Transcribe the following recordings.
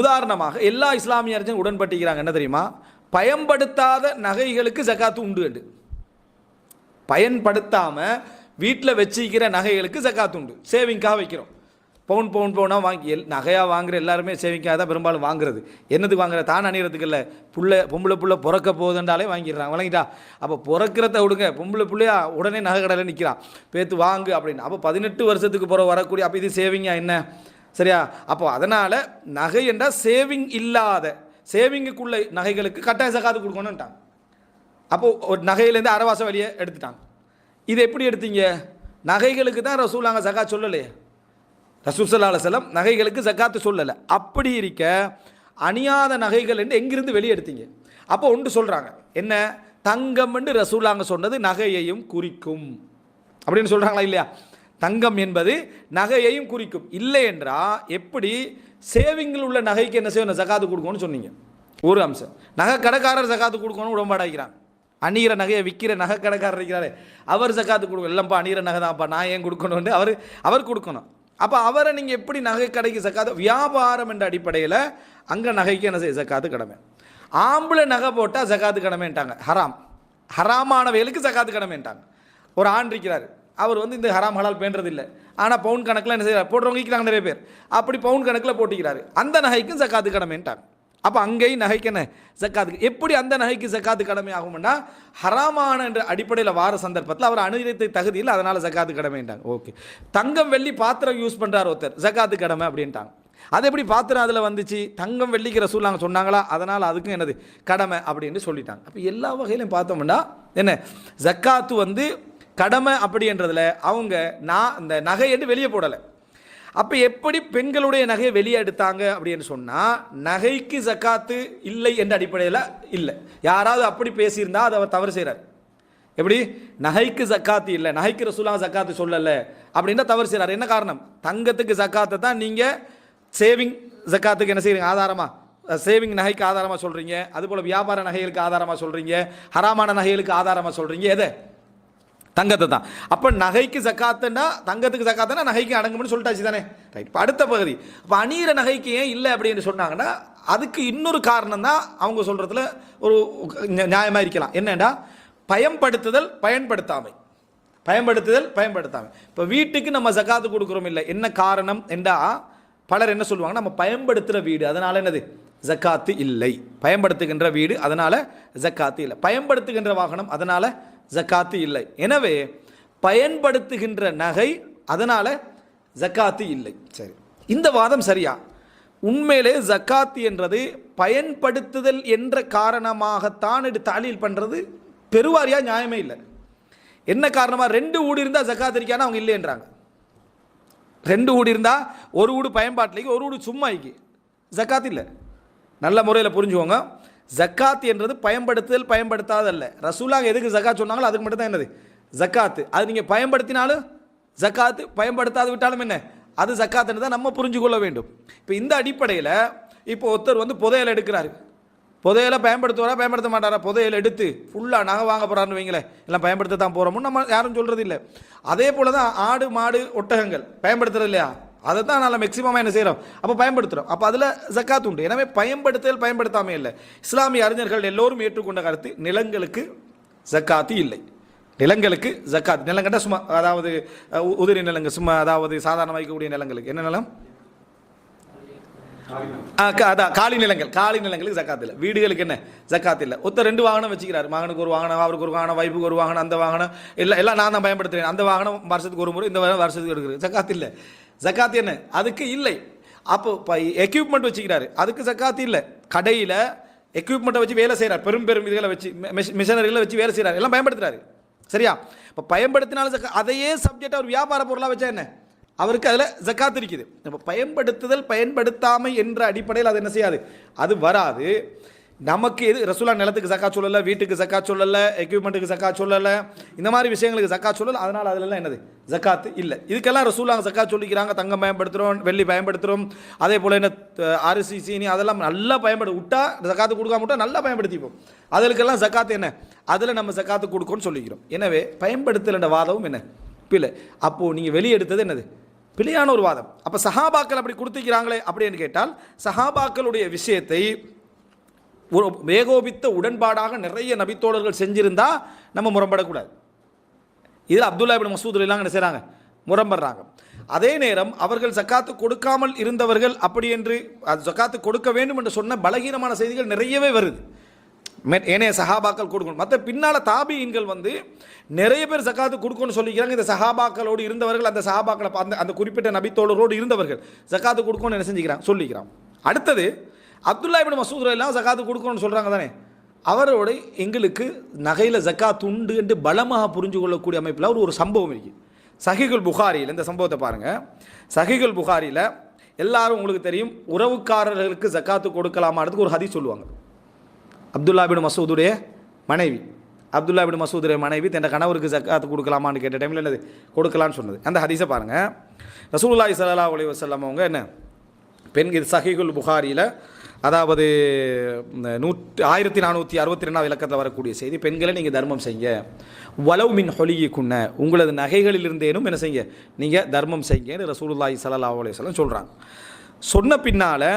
உதாரணமாக எல்லா இஸ்லாமிய அறிஞரும் உடன்பட்டிருக்கிறாங்க என்ன தெரியுமா, பயன்படுத்தாத நகைகளுக்கு ஜகாத்து உண்டு என்று. பயன்படுத்தாமல் வீட்டில் வச்சிக்கிற நகைகளுக்கு ஜகாத்து உண்டு. சேவிங்காக வைக்கிறோம், பவுனாக வாங்கி நகையாக வாங்குற எல்லாருமே சேவிங்காக தான் பெரும்பாலும் வாங்குறது. என்னதுக்கு வாங்குற, தான் அணிகிறதுக்கு இல்லை, பொம்பளை புள்ள பிறக்க போகுதுன்றாலே வாங்கிடுறாங்க, வழங்கிட்டா. அப்போ பிறக்கிறத விடுங்க, பொம்பளை பிள்ளையா உடனே நகை கடையில் நிற்கிறான், பேத்து வாங்கு அப்படின்னு. அப்போ 18 வருஷத்துக்கு பிறகு வரக்கூடிய, அப்போ இது சேவிங்கா என்ன, சரியா? அப்போ அதனால் நகை என்றால் சேவிங் இல்லாத, சேவிங்குக்குள்ள நகைகளுக்கு கட்டாய ஜகாத்து கொடுக்கணுன்ட்டாங்க. அப்போது ஒரு நகையிலேருந்து அரைவாசம் வெளியே எடுத்துட்டாங்க. இது எப்படி எடுத்தீங்க? நகைகளுக்கு தான் ரசூலாங்க ஜகாத் சொல்லலையே. ரசூல் ஸல்லல்லாஹு அலைஹி வஸல்லம் நகைகளுக்கு ஜகாத்து சொல்லலை. அப்படி இருக்க அணியாத நகைகள் என்று எங்கிருந்து வெளியே எடுத்தீங்க? அப்போ ஒன்று சொல்கிறாங்க, என்ன, தங்கம் என்று ரசூலாங்க சொன்னது நகையையும் குறிக்கும் அப்படின்னு சொல்கிறாங்களா இல்லையா? தங்கம் என்பது நகையையும் குறிக்கும். இல்லை என்றால் எப்படி சேவிங்கில் உள்ள நகைக்கு என்ன செய்யணும், ஜகாத்து கொடுக்கணும்னு சொன்னீங்க. ஒரு அம்சம். நகை கடைக்காரர் ஜகாத்து கொடுக்கணும் உடம்பாடாக்கிறாங்க. அணிகிற நகையை விற்கிற நகை கடைக்காரர் இருக்கிறாரு, அவர் ஜகாத்து கொடுக்கணும். இல்லைப்பா அணிகிற நகை தான்ப்பா, நான் ஏன் கொடுக்கணும்னு அவர் கொடுக்கணும். அப்போ அவரை நீங்கள் எப்படி நகை கடைக்கு ஜக்காத்து, வியாபாரம் என்ற அடிப்படையில் அங்கே நகைக்கு என்ன செய்ய ஜக்காத்து கடமை. ஆம்பளை நகை போட்டால் ஜக்காத்து கடமைன்ட்டாங்க, ஹராமான வேலுக்கு ஜக்காத்து கடமைன்ட்டாங்க. ஒரு ஆண் இருக்கிறார், அவர் இந்த ஹராம் ஹலால் பேண்டது இல்லை, ஆனால் பவுன் கணக்கில் என்ன செய்யறாரு, போடுறவங்க இருக்கிறாங்க நிறைய பேர், அப்படி பவுன் கணக்கில் போட்டிக்கிறாரு, அந்த நகைக்கும் ஜக்காத்து கடமைன்ட்டாங்க. அப்போ அங்கேயும் நகைக்கு என்ன ஜக்காத்துக்கு, எப்படி அந்த நகைக்கு ஜக்காத்து கடமை ஆகும்னா ஹராமான என்ற அடிப்படையில் வார சந்தர்ப்பத்தில் அவர் அனுகிரகத்தை தகுதி இல்லை, அதனால் ஜக்காத்து கடமைன்ட்டாங்க. ஓகே, தங்கம் வெள்ளி பாத்திரம் யூஸ் பண்ணுறார் ஒருத்தர், ஜக்காத்து கடமை அப்படின்ட்டாங்க. அது எப்படி பாத்திரம் அதில் வந்துச்சு, தங்கம் வெள்ளிக்கு ரசூலுல்லாஹ் சொன்னாங்களா, அதனால் அதுக்கும் என்னது கடமை அப்படின்னு சொல்லிட்டாங்க. அப்போ எல்லா வகையிலையும் பார்த்தோம்னா என்ன, ஜக்காத்து கடமை அப்படின்றதுல அவங்க இந்த நகை என்று வெளியே போடலை. அப்போ எப்படி பெண்களுடைய நகையை வெளியே எடுத்தாங்க அப்படின்னு சொன்னால், நகைக்கு ஜக்காத்து இல்லை என்ற அடிப்படையில் இல்லை. யாராவது அப்படி பேசியிருந்தால் அதை அவர் தவறு செய்கிறார். எப்படி நகைக்கு ஜக்காத்து இல்லை, நகைக்கு ரசூலுல்லாஹ் ஜக்காத்து சொல்லலை அப்படின்னா தவறு செய்கிறார். என்ன காரணம், தங்கத்துக்கு ஜக்காத்தை தான் நீங்கள் சேவிங் ஜக்காத்துக்கு என்ன செய்கிறீங்க, ஆதாரமாக சேவிங் நகைக்கு ஆதாரமாக சொல்கிறீங்க, அதுபோல் வியாபார நகைகளுக்கு ஆதாரமாக சொல்கிறீங்க, ஹராமான நகைகளுக்கு ஆதாரமாக சொல்கிறீங்க, எதை, தங்கத்தை தான். அப்போ நகைக்கு ஜக்காத்துன்னா தங்கத்துக்கு ஜக்காத்துனா நகைக்கு அடங்கும்னு சொல்லிட்டாச்சு தானே, ரைட். இப்போ அடுத்த பகுதி, இப்போ அணியிற நகைக்கு ஏன் இல்லை அப்படின்னு சொன்னாங்கன்னா அதுக்கு இன்னொரு காரணம் தான் அவங்க சொல்கிறதுல ஒரு நியாயமாக இருக்கலாம். என்னென்னா பயன்படுத்துதல் பயன்படுத்தாமை, இப்போ வீட்டுக்கு நம்ம ஜக்காத்து கொடுக்குறோம் இல்லை, என்ன காரணம் என்றால் பலர் என்ன சொல்லுவாங்க, நம்ம பயன்படுத்துகிற வீடு அதனால் என்னது ஜக்காத்து இல்லை, பயன்படுத்துகின்ற வீடு அதனால் ஜக்காத்து இல்லை, பயன்படுத்துகின்ற வாகனம் அதனால் ஜக்காத்து இல்லை. எனவே பயன்படுத்துகின்ற நகை அதனால் ஜக்காத்து இல்லை. சரி, இந்த வாதம் சரியா? உண்மையிலே ஜக்காத்து என்றது பயன்படுத்துதல் என்ற காரணமாகத்தான் தாலீல் பண்ணுறது பெருவாரியாக நியாயமே இல்லை. என்ன காரணமாக, 2 வீடு இருந்தால் ஜக்காத்து இருக்கானா அவங்க இல்லைன்றாங்க. 2 வீடு இருந்தால் ஒரு வீடு பயன்பாட்டிലേക്ക്, ஒரு வீடு சும்மாய்க்கு, ஜக்காத்து இல்லை. நல்ல முறையில் புரிஞ்சுக்கோங்க, ஜக்காத் என்றது பயன்படுத்துதல் பயன்படுத்தாதல்ல. ரசூலுல்லாஹ் எதுக்கு ஜக்காத் சொன்னாங்களோ அதுக்கு மட்டும் தான் என்னது ஜக்காத்து. அது நீங்கள் பயன்படுத்தினாலும் ஜக்காத்து, பயன்படுத்தாது விட்டாலும் என்ன அது ஜக்காத்துன்னு தான் நம்ம புரிஞ்சு கொள்ள வேண்டும். இப்போ இந்த அடிப்படையில் இப்போ ஒருத்தர் புதையல் எடுக்கிறாரு, புதையலை பயன்படுத்துவாரா பயன்படுத்த மாட்டாரா, புதையல் எடுத்து ஃபுல்லாக நகை வாங்க போகிறான்னு வைங்களேன், எல்லாம் பயன்படுத்த தான் போகிறோம்னு நம்ம யாரும் சொல்கிறது இல்லை. அதே போல் தான் ஆடு மாடு ஒட்டகங்கள் பயன்படுத்துறது இல்லையா, அதை தான் நல்லா மேக்சிமமாக என்ன செய்கிறோம், அப்போ பயன்படுத்துகிறோம். அப்போ அதில் ஜக்காத் உண்டு. எனவே பயன்படுத்துதல் பயன்படுத்தாமல் இல்லை. இஸ்லாமிய அறிஞர்கள் எல்லோரும் ஏற்றுக்கொண்ட கருத்து, நிலங்களுக்கு ஜக்காத்து இல்லை. நிலங்களுக்கு ஜக்காத், நிலங்கண்டா சும்மா, அதாவது உதிரி நிலங்கள், சும்மா அதாவது சாதாரண வைக்கக்கூடிய நிலங்களுக்கு என்ன நிலம், அதான் காலி நிலங்களுக்கு ஜக்காத் இல்லை. வீடுகளுக்கு என்ன ஜக்காத் இல்லை. ஒருத்தர் 2 வாகனம் வச்சுக்கிறார், மகனுக்கு ஒரு வாகனம், அவருக்கு ஒரு வாகனம், வைஃபுக்கு ஒரு வாகனம், அந்த வாகனம் எல்லாம் நான் தான் பயன்படுத்துகிறேன், அந்த வாகனம் வருஷத்துக்கு ஒரு முறை, இந்த வாகனம் வருஷத்துக்கு எடுக்கிறது, ஜக்காத் இல்லை. ஜக்காத் என்ன அதுக்கு இல்லை. அப்போ எக்யூப்மெண்ட் வச்சுக்கிறாரு, அதுக்கு ஜக்காத் இல்லை. கடையில் எக்யூப்மெண்ட்டை வச்சு வேலை செய்கிறார், பெரும் இதில் வச்சு மிஷினரிகளை வச்சு வேலை செய்கிறார், எல்லாம் பயன்படுத்துகிறாரு, சரியா? இப்போ பயன்படுத்தினாலும் அதையே சப்ஜெக்ட் அவர் வியாபார பொருளாக வச்சா என்ன, அவருக்கு அதில் ஜக்காத் இருக்குது. இப்போ பயன்படுத்துதல் பயன்படுத்தாமை என்ற அடிப்படையில் அது என்ன செய்யாது, அது வராது. நமக்கு எது ரசூலுல்லாஹ் நிலத்துக்கு ஜக்காத் சொல்லலை, வீட்டுக்கு ஜக்காத் சொல்லலை, எக்யூப்மெண்ட்டுக்கு ஜக்காத் சொல்லலை, இந்த மாதிரி விஷயங்களுக்கு ஜக்காத் சொல்லலை, அதனால் அதிலெல்லாம் என்னது ஜக்காத்து இல்லை. இதுக்கெல்லாம் ரசூலுல்லாஹ் ஜக்காத் சொல்லிக்கிறாங்க. தங்கம் பயன்படுத்துகிறோம், வெள்ளி பயன்படுத்துகிறோம், அதே போல் என்ன அரிசி சீனி அதெல்லாம் நல்லா விட்டா ஜக்காத்து கொடுக்காம விட்டால் நல்லா பயன்படுத்திப்போம். அதுக்கெல்லாம் ஜக்காத்து என்ன, அதில் நம்ம ஜக்காத்து கொடுக்கணும்னு சொல்லிக்கிறோம். எனவே பயன்படுத்தலைன்ற வாதமும் என்ன இல்லை. அப்போது நீங்கள் வெளியே எடுத்தது என்னது பிழையான ஒரு வாதம். அப்போ சஹாபாக்கள் அப்படி கொடுத்துக்கிறாங்களே அப்படின்னு கேட்டால் சஹாபாக்களுடைய விஷயத்தை ஒரு ஏகோபித்த உடன்பாடாக நிறைய நபித்தோழர்கள் செஞ்சிருந்தா நம்ம முரண்படக்கூடாது. இதில் அப்துல்லா இப்னு மஸ்ஊத் எல்லாம் என்ன செய்கிறாங்க, முரண்படுறாங்க. அதே நேரம் அவர்கள் ஜக்காத்து கொடுக்காமல் இருந்தவர்கள் அப்படி என்று அது ஜக்காத்து கொடுக்க வேண்டும் என்று சொன்ன பலகீனமான செய்திகள் நிறையவே வருது. ஏனைய சஹாபாக்கள் கொடுக்கணும், மற்ற பின்னால் தாபியின்கள் வந்து நிறைய பேர் ஜக்காத்து கொடுக்கணும்னு சொல்லிக்கிறாங்க. இந்த சஹாபாக்களோடு இருந்தவர்கள், அந்த சஹாபாக்களை அந்த அந்த குறிப்பிட்ட நபித்தோழரோடு இருந்தவர்கள் ஜக்காத்து கொடுக்கணும்னு என்ன செஞ்சுக்கிறாங்க, சொல்லிக்கிறான். அடுத்தது அப்துல்லா இப்னு மஸ்ஊத் எல்லாம் ஜக்காத்து கொடுக்கணும்னு சொல்கிறாங்க தானே, அவரோட எங்களுக்கு நகையில் ஜக்காத் உண்டு என்று பலமாக புரிஞ்சு கொள்ளக்கூடிய அமைப்பில் ஒரு சம்பவம் இருக்குது. சஹீஹுல் புகாரியில் இந்த சம்பவத்தை பாருங்கள். சஹீஹுல் புகாரியில் எல்லாரும் உங்களுக்கு தெரியும், உறவுக்காரர்களுக்கு ஜக்காத்து கொடுக்கலாமான்றதுக்கு ஒரு ஹதீஸ் சொல்லுவாங்க. அப்துல்லா இப்னு மஸ்ஊதுடைய மனைவி, அப்துல்லா இப்னு மஸ்ஊதுடைய மனைவி தன் கணவருக்கு ஜக்காத்து கொடுக்கலாமான்னு கேட்ட டைமில் என்னது கொடுக்கலான்னு சொன்னது. அந்த ஹதீஸை பாருங்கள். ரசூலுல்லாஹி ஸல்லல்லாஹு அலைஹி வஸல்லம் அவங்க என்ன இது சஹீஹுல் புகாரியில், அதாவது 1462 இலக்கத்தில் வரக்கூடிய செய்தி, பெண்களை நீங்கள் தர்மம் செய்யுங்க, வலவ் மின் ஹொலியிக்குன்ன, உங்களது நகைகளிலிருந்தேனும் என்ன செய்யுங்க, நீங்கள் தர்மம் செய்யுங்கன்னு ரசூலுல்லாஹி ஸல்லல்லாஹு அலைஹி வஸல்லம் சொல்கிறாங்க. சொன்ன பின்னால்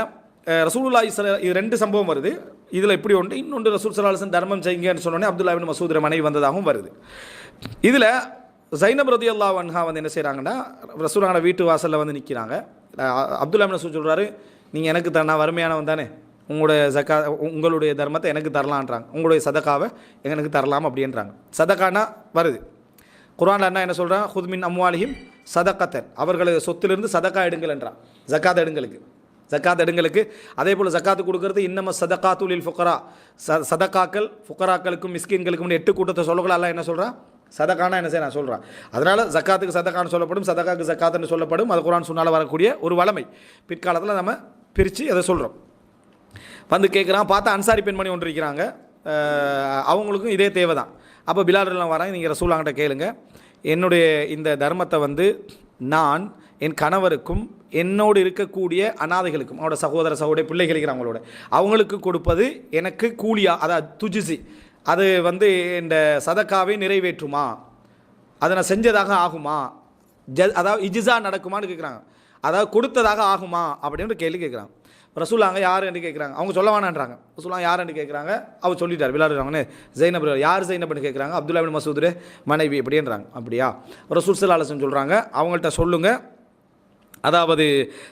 ரசூலுல்லாஹி இது 2 சம்பவம் வருது. இதில் இப்படி ஒன்று, இன்னொன்று ரசூல் ஸல்லல்லாஹு அலைஹி வஸல்லம் தர்மம் செய்யுங்கன்னு சொன்னோன்னே அப்துல்லா இப்னு மஸ்ஊத் மனைவி வந்ததாகவும் வருது. இதில் ஸைனப் ரலியல்லாஹு அன்ஹா வந்து என்ன செய்கிறாங்கன்னா, ரசூலுல்லாஹி வீட்டு வாசலில் வந்து நிற்கிறாங்க. அப்துல்லா இப்னு மஸ்ஊத் சொல்கிறாரு, நீங்கள் எனக்கு நான் வறுமையானவன் தானே, உங்களுடைய தர்மத்தை எனக்கு தரலான்றாங்க, உங்களுடைய சதக்காவை எனக்கு தரலாம் அப்படின்றாங்க. சதக்கானா வருது குர்ஆன்ல என்ன சொல்கிறான், ஹுத் மின் அம்வாலிஹிம் சதக்கத்தன், அவர்களது சொத்திலிருந்து சதக்கா எடுங்கள் என்றான். ஜக்காத் எடுங்களுக்கு, ஜக்காத் எடுங்களுக்கு. அதே போல் ஜக்காத்து கொடுக்கறது இன்னம சதக்காத்துலில் ஃபுக்கரா, சதக்காக்கள் ஃபுக்கராக்களுக்கும் மிஸ்கின்களுக்கும் 8 கூட்டத்தை சொல்லக்கூடாது. என்ன சொல்கிறான், சதக்கானா என்ன செய்ய நான் சொல்கிறேன். அதனால் ஜக்காத்துக்கு சதக்கான்னு சொல்லப்படும், சதக்காக்கு ஜக்காத்துன்னு சொல்லப்படும். அது குர்ஆன் சுன்னால வரக்கூடிய ஒரு வளமை. பிற்காலத்தில் நம்ம பிரித்து அதை சொல்கிறோம். வந்து கேட்குறான், பார்த்தா அன்சாரி பெண்மணி ஒன்று இருக்கிறாங்க, அவங்களுக்கும் இதே தேவை தான். அப்போ பிலாலெல்லாம் வராங்க, நீங்கள் ரசூலுல்லாஹ்கிட்ட கேளுங்க, என்னுடைய இந்த தர்மத்தை வந்து நான் என் கணவருக்கும் என்னோடு இருக்கக்கூடிய அனாதைகளுக்கும், அவனோட சகோதர சகோதரி பிள்ளைகள் இருக்கிறாங்களோட அவங்களுக்கு கொடுப்பது எனக்கு கூலியா, அதாவது துஜிசி, அது வந்து இந்த சதக்காவை நிறைவேற்றுமா, அதை நான் செஞ்சதாக ஆகுமா, அதாவது இஜிசா நடக்குமான்னு கேட்குறாங்க, அதாவது கொடுத்ததாக ஆகுமா அப்படின்னு கேள்வி கேட்குறாங்க. ரசூலுல்லாஹ் யார் என்று கேட்குறாங்க, அவங்க சொல்ல வேணான்றாங்க. ரசூலுல்லாஹ் யார் என்று கேட்குறாங்க, அவர் சொல்லிட்டார் விளையாடுறாங்கன்னு. ஜைனப், யார் ஜைனப்னு கேட்குறாங்க, அப்துல்லா இப்னு மஸ்ஊத் மனைவி அப்படின்றாங்க. அப்படியா, ரசூல் ஸல்லல்லாஹு அலைஹி வஸல்லம் சொல்கிறாங்க, அவங்கள்ட்ட சொல்லுங்கள், அதாவது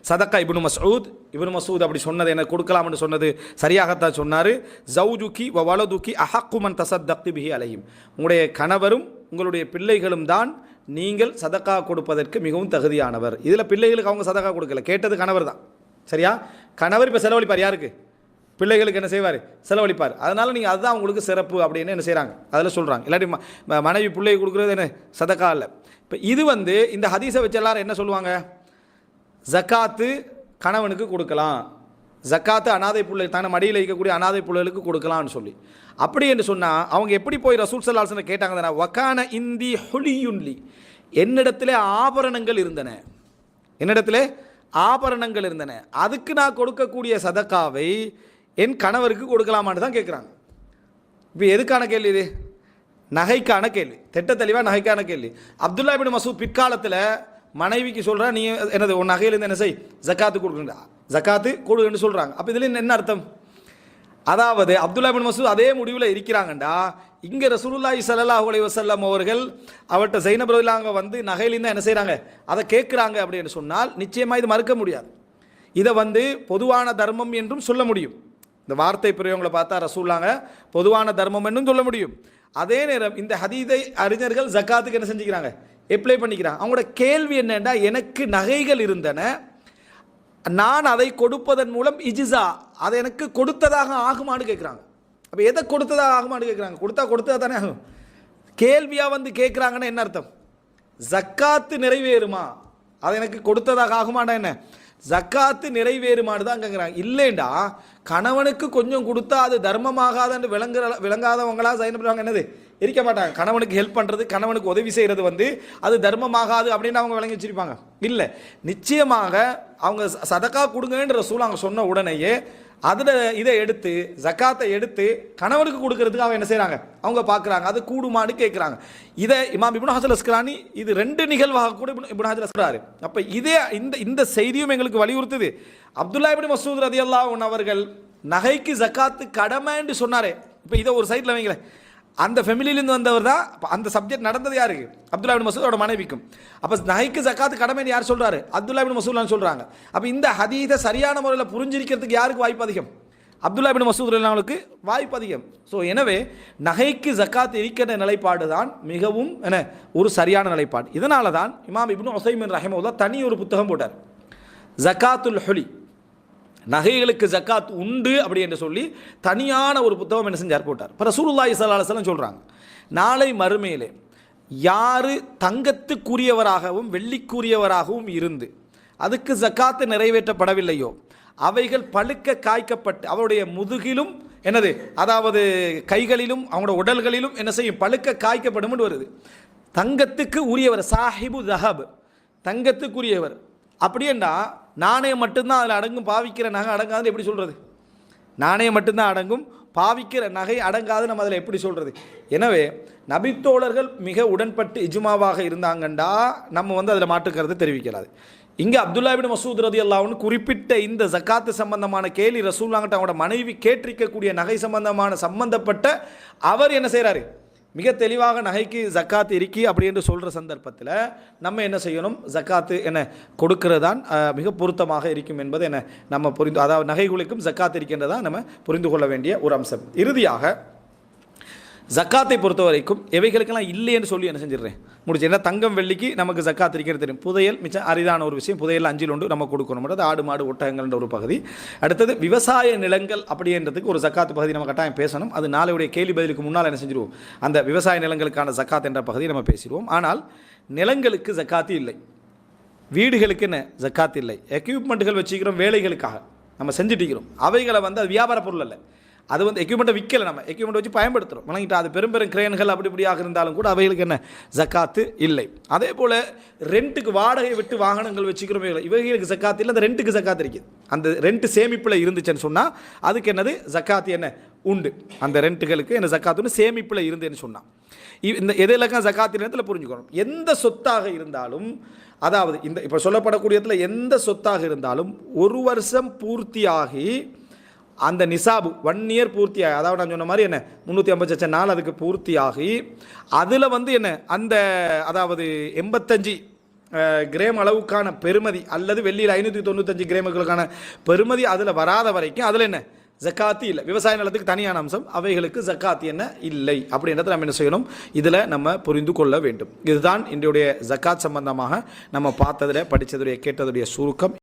சதக்கா இப்னு மஸ்ஊத் அப்படி சொன்னது, எனக்கு கொடுக்கலாம்னு சொன்னது சரியாகத்தான் சொன்னார். ஜௌஜுகி வ வலதுகி அஹக்கு மன் தஸத்தக்தி பிஹி அலைஹிம், உங்களுடைய கணவரும் உங்களுடைய பிள்ளைகளும் தான் நீங்கள் சதக்கா கொடுப்பதற்கு மிகவும் தகுதியானவர். இதில் பிள்ளைகளுக்கு அவங்க சதக்கா கொடுக்கல, கேட்டது கணவர் தான். சரியா, கணவர் இப்போ செலவழிப்பார், யாருக்கு, பிள்ளைகளுக்கு என்ன செய்வார், செலவழிப்பார். அதனால் நீங்கள் அதுதான் உங்களுக்கு சிறப்பு அப்படின்னு என்ன செய்கிறாங்க, அதில் சொல்கிறாங்க. இல்லாட்டி மனைவி பிள்ளைக்கு கொடுக்குறது என்ன சதக்கா இல்லை. இப்போ இது வந்து இந்த ஹதீஸை வச்சு எல்லாரும் என்ன சொல்லுவாங்க, ஜக்காத்து கணவனுக்கு கொடுக்கலாம், ஜக்காத்து அனாதை பிள்ளை தானே மடியில் இருக்கக்கூடிய அனாதை பிள்ளைகளுக்கு கொடுக்கலாம்னு சொல்லி. அப்படி என்று சொன்னால் அவங்க எப்படி போய் ரசூல் ஸல்லல்லாஹு அலைஹி வஸல்லம் கேட்டாங்க தானே, வகான இந்தி ஹுலியுன்லி, என்னிடத்திலே ஆபரணங்கள் இருந்தன, என்னிடத்திலே ஆபரணங்கள் இருந்தன, அதுக்கு நான் கொடுக்கக்கூடிய சதக்காவை என் கணவருக்கு கொடுக்கலாமான்னு தான் கேட்குறாங்க. இப்போ எதுக்கான கேள்வி இது, நகைக்கான கேள்வி, திட்ட தெளிவாக நகைக்கான கேள்வி. அப்துல்லா இப்னு மஸ்ஊத் பிற்காலத்தில் மனைவிக்கு சொல்கிறா, நீ என்னது உன் நகையிலேருந்து என்ன செய், ஜக்காத்து கொடுக்குறா, ஜக்காத்து கொடுன்னு சொல்கிறாங்க. அப்போ இதில் என்ன அர்த்தம், அதாவது அப்துல்லா இப்னு மஸ்ஊத் அதே முடிவில் இருக்கிறாங்கண்டா, இங்கே ரசூலுல்லாஹி ஸல்லல்லாஹு அலைஹி வஸல்லம் அவர்கள் அவர்கிட்ட ஸைனப் ரலியல்லாஹு வந்து நகையிலேருந்து என்ன செய்கிறாங்க, அதை கேட்குறாங்க அப்படின்னு சொன்னால் நிச்சயமாக இது மறுக்க முடியாது. இதை வந்து பொதுவான தர்மம் என்றும் சொல்ல முடியும். இந்த வார்த்தை பிரயோகங்களை பார்த்தா ரசூலுல்லாஹ் பொதுவான தர்மம் என்றும் சொல்ல முடியும். அதே நேரம் இந்த ஹதீதை அறிஞர்கள் ஜக்காத்துக்கு என்ன செஞ்சுக்கிறாங்க, அப்ளை பண்ணிக்கிறாங்க. அவங்களோட கேள்வி என்னன்னா, எனக்கு நகைகள் இருந்தன, நான் அதை கொடுப்பதன் மூலம் இஜிசா, அதை எனக்கு கொடுத்ததாக ஆகுமான்னு கேட்குறாங்க. அப்போ எதை கொடுத்ததாக ஆகுமான்னு கேட்குறாங்க, கொடுத்தா தானே ஆகும். கேள்வியாக வந்து கேட்குறாங்கன்னா என்ன அர்த்தம், ஜக்காத்து நிறைவேறுமா, அதை எனக்கு கொடுத்ததாக ஆகுமாண்டா, என்ன ஜக்காத்து நிறைவேறுமான்னு தான் கேட்குறாங்க. இல்லைண்டா கணவனுக்கு கொஞ்சம் கொடுத்தா அது தர்மமாகாதன்னு விளங்காதவங்களா சைனப்படுவாங்க, என்னது இருக்க மாட்டாங்க. கணவனுக்கு ஹெல்ப் பண்ணுறது, கணவனுக்கு உதவி செய்கிறது வந்து அது தர்மமாகாது அப்படின்னு அவங்க விளங்கி வச்சிருப்பாங்க. இல்லை, நிச்சயமாக அவங்க சதக்கா கொடுங்கன்ற ரசூல் அவங்க சொன்ன உடனேயே அதில் இதை எடுத்து ஜக்காத்தை எடுத்து கணவனுக்கு கொடுக்கறதுக்கு அவங்க என்ன செய்கிறாங்க, அவங்க பார்க்குறாங்க அது கூடுமான்னு கேட்குறாங்க. இதை இமாம் இப்னு ஹஜர் அஸ்கலானி இது 2 நிகழ்வாக கூட இப்னு ஹஜர் அஸ்கலாரு. அப்போ இதே இந்த செய்தியும் எங்களுக்கு வலியுறுத்துது. அப்துல்லா இப்னு மஸ்ஊத் ரலியல்லாஹு அன்ஹு அவர்கள் நகைக்கு ஜக்காத்து கடமைன்னு சொன்னாரே. இப்போ இதை ஒரு சைடில் வைங்களேன், அந்த ஃபேமிலியிலேருந்து வந்தவர் தான். அந்த சப்ஜெக்ட் நடந்தது யாருக்கு? அப்துல்லா இப்னு மஸ்ஊத் அவரோட மனைவிக்கும். அப்போ நகைக்கு ஜக்காத்து கடமைன்னு யார் சொல்கிறாரு? அப்துல்லா இப்னு மஸ்ஊத் சொல்கிறாங்க. அப்போ இந்த ஹதீஸை சரியான முறையில் புரிஞ்சிருக்கிறதுக்கு யாருக்கு வாய்ப்பு அதிகம்? அப்துல்லா இப்னு மஸ்ஊத் ரலியல்லாஹு வாய்ப்பு அதிகம். ஸோ எனவே நகைக்கு ஜக்காத் இருக்கிற நிலைப்பாடு தான் மிகவும் ஒரு சரியான நிலைப்பாடு. இதனால தான் இமாம் இப்னு உஸைமின் ரஹிமஹுல்லாஹ் தனி ஒரு புத்தகம் போட்டார், ஜக்காத்துல் ஹுலி, நகைகளுக்கு ஜக்காத் உண்டு அப்படி என்று சொல்லி தனியான ஒரு புத்தகம் என்ன செஞ்சார், போட்டார். இப்போ ரசூலுல்லாஹி ஸல்லல்லாஹு அலைஹி வஸல்லம் சொல்கிறாங்க, நாளை மறுமையிலே யார் தங்கத்துக்குரியவராகவும் வெள்ளிக்குரியவராகவும் இருந்து அதுக்கு ஜக்காத்து நிறைவேற்றப்படவில்லையோ அவைகள் பழுக்க காய்க்கப்பட்டு அவருடைய முதுகிலும் என்னது, அதாவது கைகளிலும் அவங்களோட உடல்களிலும் என்ன செய்யும், பழுக்க காய்க்கப்படும் வருது. தங்கத்துக்கு உரியவர் சாஹிபு தஹப், தங்கத்துக்குரியவர். அப்படின்னா நாணயம் மட்டும்தான் அதில் அடங்கும், பாவிக்கிற நகை அடங்காதுன்னு எப்படி சொல்கிறது? நாணயம் மட்டும்தான் அடங்கும், பாவிக்கிற நகை அடங்காது நம்ம அதில் எப்படி சொல்கிறது? எனவே நபித்தோழர்கள் மிக உடன்பட்டு இஜ்மாவாக இருந்தாங்கண்டா நம்ம அதில் மாற்றுக்கிறது தெரிவிக்கலாது. இங்கே அப்துல்லா இப்னு மஸ்ஊத் ரலியல்லாஹு அன்ஹு குறிப்பிட்ட இந்த ஜக்காத்து சம்பந்தமான கேள்வி ரசூலுல்லாஹ்கிட்ட அவங்களோட மனைவி கேட்டிருக்கக்கூடிய நகை சம்பந்தப்பட்ட அவர் என்ன செய்கிறாரு, மிக தெளிவாக நகைக்கு ஜக்காத்து இருக்கி அப்படி என்று சொல்கிற சந்தர்ப்பத்தில் நம்ம என்ன செய்யணும், ஜக்காத்து என்ன கொடுக்கிறது தான் மிக பொருத்தமாக இருக்கும் என்பது என்ன நம்ம புரிந்து, அதாவது நகைகளுக்கும் ஜக்காத்து இருக்கின்றதா நம்ம புரிந்து கொள்ள வேண்டிய ஒரு அம்சம். இறுதியாக ஜக்காத்தை பொறுத்த வரைக்கும் எவைகளுக்கெல்லாம் இல்லைன்னு சொல்லி என்ன செஞ்சிடுறேன் முடிச்சு. ஏன்னா தங்கம் வெள்ளிக்கு நமக்கு ஜக்காத் இருக்கிறது தெரியும். புதையல் மிச்சம் அரிதான ஒரு விஷயம், புதையல் 5 ஒன்று நம்ம கொடுக்கணும். ஆடு மாடு ஒட்டகங்கள்ன்ற ஒரு பகுதி. அடுத்தது விவசாய நிலங்கள் அப்படின்றதுக்கு ஒரு ஜக்காத்து பகுதி நம்ம கட்டாயம் பேசணும். அது நாளையுடைய கேள்வி பதிலுக்கு முன்னால் என்ன செஞ்சிருவோம், அந்த விவசாய நிலங்களுக்கான ஜக்காத் என்ற பகுதியை நம்ம பேசிடுவோம். ஆனால் நிலங்களுக்கு ஜக்காத்து இல்லை, வீடுகளுக்கு என்ன ஜக்காத் இல்லை, எக்யூப்மெண்ட்டுகள் வச்சுக்கிறோம் வேலைகளுக்காக நம்ம செஞ்சுட்டிக்கிறோம், அவைகளை அது வியாபார பொருள் அல்ல, அது எக்யூப்மெண்ட்டை விற்கலை, நம்ம எக்யூப்மெண்ட் வச்சு பயன்படுத்துகிறோம் வழங்கிட்டு. அது பெரும் கிரேன்கள் அப்படி இப்படியாக இருந்தாலும் கூட அவைகளுக்கு என்ன ஜக்காத்து இல்லை. அதே போல் ரெண்ட்டுக்கு வாடகை விட்டு வாகனங்கள் வச்சுக்கிறோம், இவைகளுக்கு ஜக்காத்து இல்லை, அந்த ரெண்ட்டுக்கு ஜக்காத்து இருக்குது. அந்த ரெண்ட் சேமிப்பில் இருந்துச்சுன்னு சொன்னால் அதுக்கு என்னது ஜக்காத்து என்ன உண்டு. அந்த ரெண்ட்டுகளுக்கு என்ன ஜக்காத்துன்னு சேமிப்பில் இருந்துன்னு சொன்னால் இந்த எதிலக்கம் ஜக்காத்து நேரத்தில் புரிஞ்சுக்கணும். எந்த சொத்தாக இருந்தாலும், அதாவது இந்த இப்போ சொல்லப்படக்கூடியதில் எந்த சொத்தாக இருந்தாலும் 1 வருஷம் பூர்த்தியாகி அந்த நிசாபு 1 இயர் பூர்த்தியாகி, அதாவது நான் சொன்ன மாதிரி என்ன 350 லட்சம் நாள் அதுக்கு பூர்த்தியாகி அதில் என்ன அந்த அதாவது 85 கிராம் அளவுக்கான பெறுமதி அல்லது வெள்ளியில் 595 கிராமுகளுக்கான பெறுமதி அதில் வராத வரைக்கும் அதில் என்ன ஜக்காத்து இல்லை. விவசாய நிலத்துக்கு தனியான அம்சம், அவைகளுக்கு ஜக்காத்து என்ன இல்லை அப்படின்றத நம்ம என்ன செய்யணும், இதில் நம்ம புரிந்து கொள்ள வேண்டும். இதுதான் இன்றைய ஜக்காத் சம்பந்தமாக நம்ம பார்த்ததில் படித்ததுடைய கேட்டதுடைய சுருக்கம்.